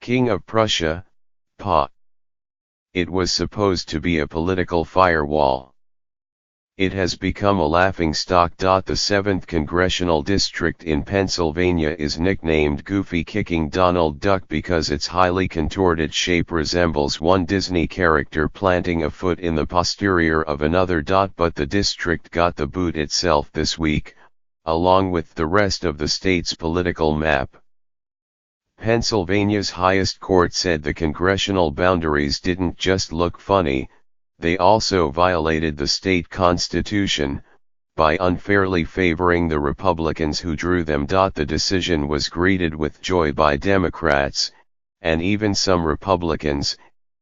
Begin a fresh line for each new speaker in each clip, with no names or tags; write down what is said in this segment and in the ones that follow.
King of Prussia, Pa. It was supposed to be a political firewall. It has become a laughingstock. The 7th Congressional District in Pennsylvania is nicknamed Goofy Kicking Donald Duck because its highly contorted shape resembles one Disney character planting a foot in the posterior of another. But the district got the boot itself this week, along with the rest of the state's political map. Pennsylvania's highest court said the congressional boundaries didn't just look funny, they also violated the state constitution, by unfairly favoring the Republicans who drew them. The decision was greeted with joy by Democrats, and even some Republicans,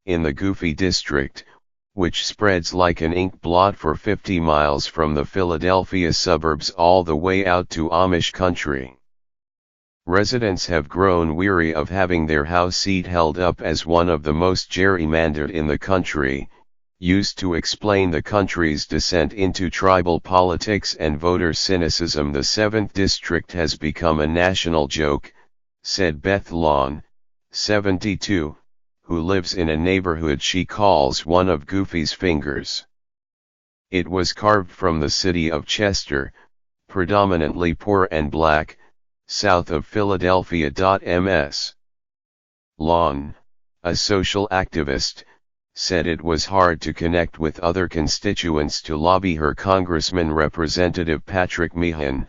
in the Goofy district, which spreads like an ink blot for 50 miles from the Philadelphia suburbs all the way out to Amish country. Residents have grown weary of having their House seat held up as one of the most gerrymandered in the country, used to explain the country's descent into tribal politics and voter cynicism. The 7th District has become a national joke, said Beth Lawn, 72, who lives in a neighborhood she calls one of Goofy's fingers. It was carved from the city of Chester, predominantly poor and black, south of Philadelphia. Ms. Lawn, a social activist, said it was hard to connect with other constituents to lobby her Congressman Representative Patrick Meehan,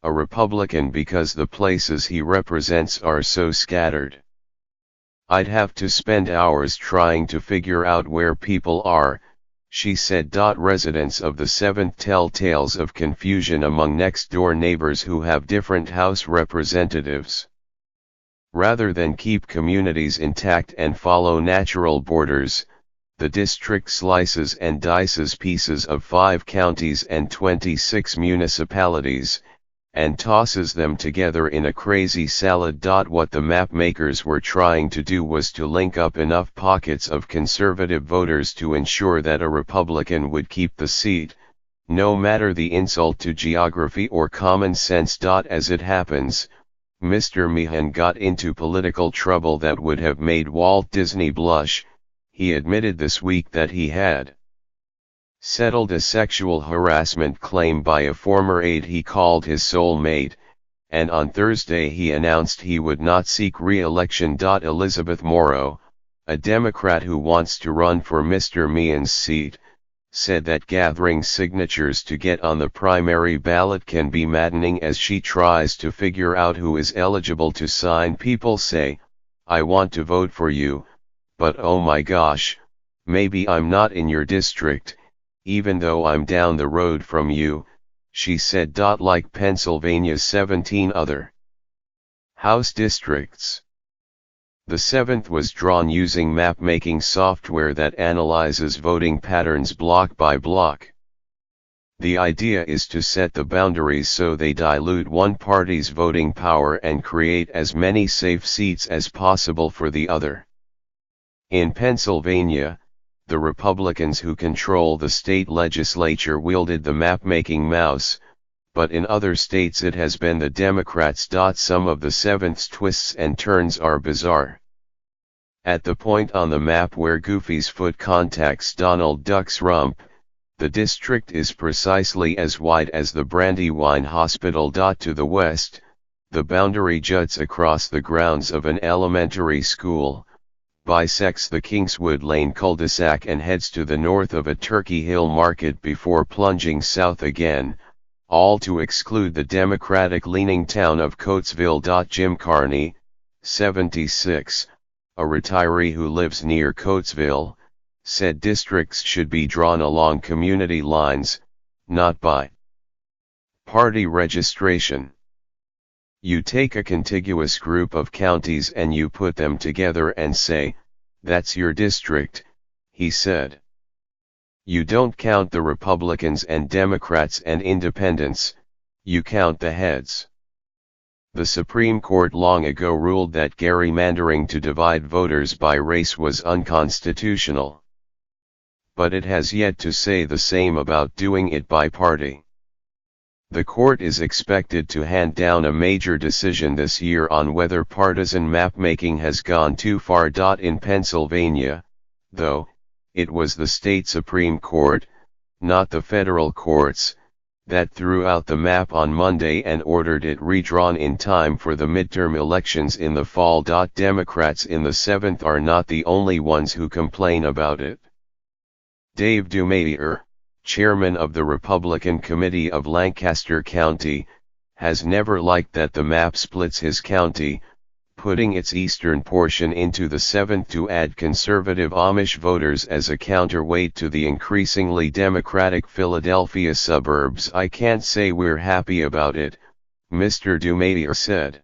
a Republican, because the places he represents are so scattered. I'd have to spend hours trying to figure out where people are, she said. Residents of the 7th tell tales of confusion among next-door neighbors who have different House representatives. Rather than keep communities intact and follow natural borders, the district slices and dices pieces of 5 counties and 26 municipalities, and tosses them together in a crazy salad. What the map makers were trying to do was to link up enough pockets of conservative voters to ensure that a Republican would keep the seat, no matter the insult to geography or common sense. As it happens, Mr. Meehan got into political trouble that would have made Walt Disney blush. He admitted this week that he had settled a sexual harassment claim by a former aide he called his soulmate, and on Thursday he announced he would not seek re-election. Elizabeth Morrow, a Democrat who wants to run for Mr. Meehan's seat, said that gathering signatures to get on the primary ballot can be maddening as she tries to figure out who is eligible to sign. People say, "I want to vote for you, but oh my gosh, maybe I'm not in your district, even though I'm down the road from you," she said. Like Pennsylvania's 17 other House districts, the 7th was drawn using map-making software that analyzes voting patterns block by block. The idea is to set the boundaries so they dilute one party's voting power and create as many safe seats as possible for the other. In Pennsylvania, the Republicans who control the state legislature wielded the map-making mouse, but in other states it has been the Democrats. Some of the 7th's twists and turns are bizarre. At the point on the map where Goofy's foot contacts Donald Duck's rump, the district is precisely as wide as the Brandywine Hospital. To the west, the boundary juts across the grounds of an elementary school, bisects the Kingswood Lane cul-de-sac and heads to the north of a Turkey Hill market before plunging south again, all to exclude the Democratic-leaning town of Coatesville. Jim Carney, 76, a retiree who lives near Coatesville, said districts should be drawn along community lines, not by party registration. You take a contiguous group of counties and you put them together and say, "That's your district," he said. You don't count the Republicans and Democrats and independents, you count the heads. The Supreme Court long ago ruled that gerrymandering to divide voters by race was unconstitutional. But it has yet to say the same about doing it by party. The court is expected to hand down a major decision this year on whether partisan mapmaking has gone too far. In Pennsylvania, though, it was the state Supreme Court, not the federal courts, that threw out the map on Monday and ordered it redrawn in time for the midterm elections in the fall. Democrats in the 7th are not the only ones who complain about it. Dave Dumayer, chairman of the Republican Committee of Lancaster County, has never liked that the map splits his county, putting its eastern portion into the 7th to add conservative Amish voters as a counterweight to the increasingly Democratic Philadelphia suburbs. I can't say we're happy about it, Mr. Dumayer said.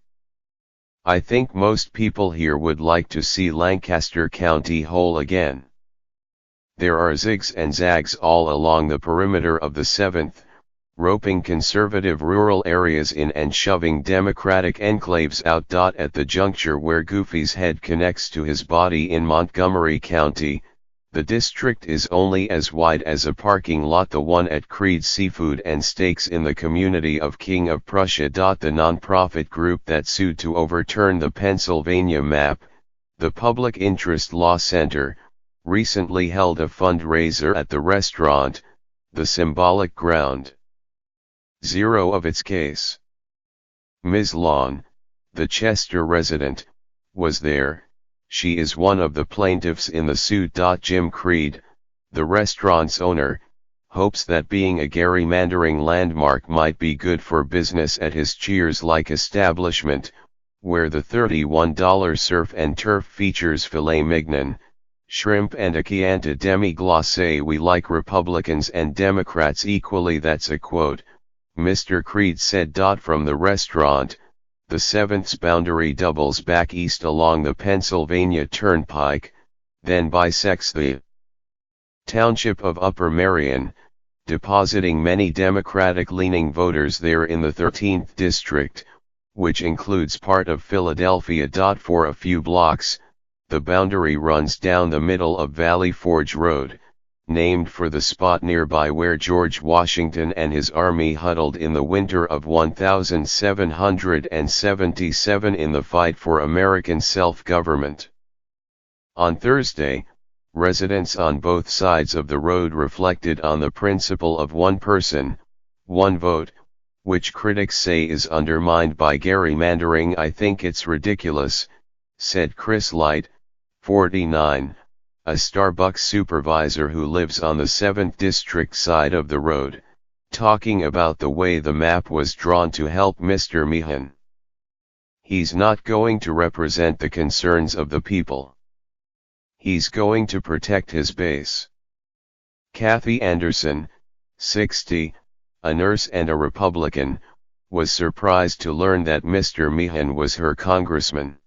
I think most people here would like to see Lancaster County whole again. There are zigs and zags all along the perimeter of the 7th, roping conservative rural areas in and shoving Democratic enclaves out. At the juncture where Goofy's head connects to his body in Montgomery County, the district is only as wide as a parking lot, the one at Creed's Seafood and Steaks in the community of King of Prussia. The nonprofit group that sued to overturn the Pennsylvania map, the Public Interest Law Center, recently held a fundraiser at the restaurant, the Symbolic Ground Zero of its case. Ms. Lawn, the Chester resident, was there. She is one of the plaintiffs in the suit. Jim Creed, the restaurant's owner, hopes that being a gerrymandering landmark might be good for business at his Cheers-like establishment, where the $31 surf and turf features filet mignon, shrimp and a Chianti demi-glace. We like Republicans and Democrats equally. That's a quote, Mr. Creed said. From the restaurant, the 7th's boundary doubles back east along the Pennsylvania Turnpike, then bisects the township of Upper Merion, depositing many Democratic-leaning voters there in the 13th district, which includes part of Philadelphia. For a few blocks, the boundary runs down the middle of Valley Forge Road, named for the spot nearby where George Washington and his army huddled in the winter of 1777 in the fight for American self-government. On Thursday, residents on both sides of the road reflected on the principle of one person, one vote, which critics say is undermined by gerrymandering. I think it's ridiculous, said Chris Light, 49, a Starbucks supervisor who lives on the 7th District side of the road, talking about the way the map was drawn to help Mr. Meehan. He's not going to represent the concerns of the people. He's going to protect his base. Kathy Anderson, 60, a nurse and a Republican, was surprised to learn that Mr. Meehan was her congressman.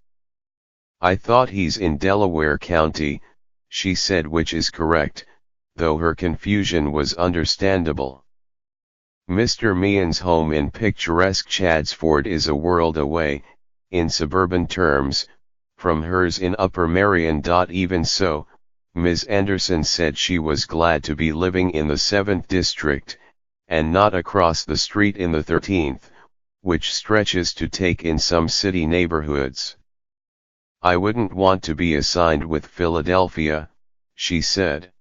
I thought he's in Delaware County, she said, which is correct, though her confusion was understandable. Mr. Meehan's home in picturesque Chadsford is a world away, in suburban terms, from hers in Upper Merion. Even so, Ms. Anderson said she was glad to be living in the 7th District, and not across the street in the 13th, which stretches to take in some city neighborhoods. I wouldn't want to be assigned with Philadelphia, she said.